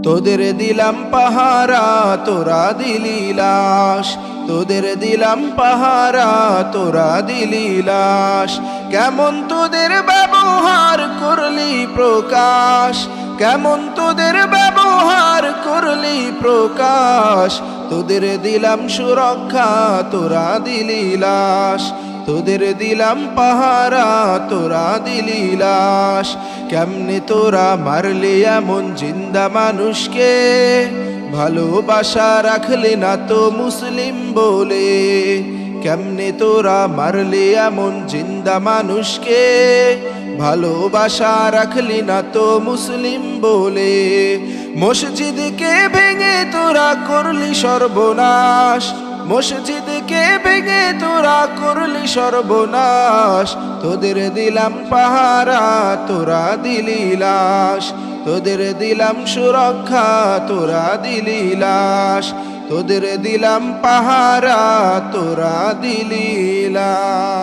তোদের দিলাম পাহারা তোরা দিলি লাশ, তোদের দিলাম পাহারা তোরা দিলি লাশ। কেমন তোদের ব্যবহার করলি প্রকাশ, কেমন তোদের ব্যবহার করলি প্রকাশ। তোদের দিলাম সুরক্ষা তোরা দিলি লাশ, তোদের দিলাম পাহারা তোরা দিলি লাশ। কেমনে তোরা মারলি এমন জিন্দা মানুষকে, ভালোবাসা রাখলি না তো মুসলিম বলে। কেমনে তোরা মারলি এমন জিন্দা মানুষকে, ভালোবাসা রাখলি না তো মুসলিম বলে। মসজিদকে ভেঙে তোরা করলি সর্বনাশ, মসজিদকে ভেঙে তোরা করলি সর্বনাশ। তোদের দিলাম পাহারা তোরা দিলি লাশ, তোদের দিলাম সুরক্ষা তোরা দিলি লাশ। তোদের দিলাম পাহারা তোরা দিলি লাশ।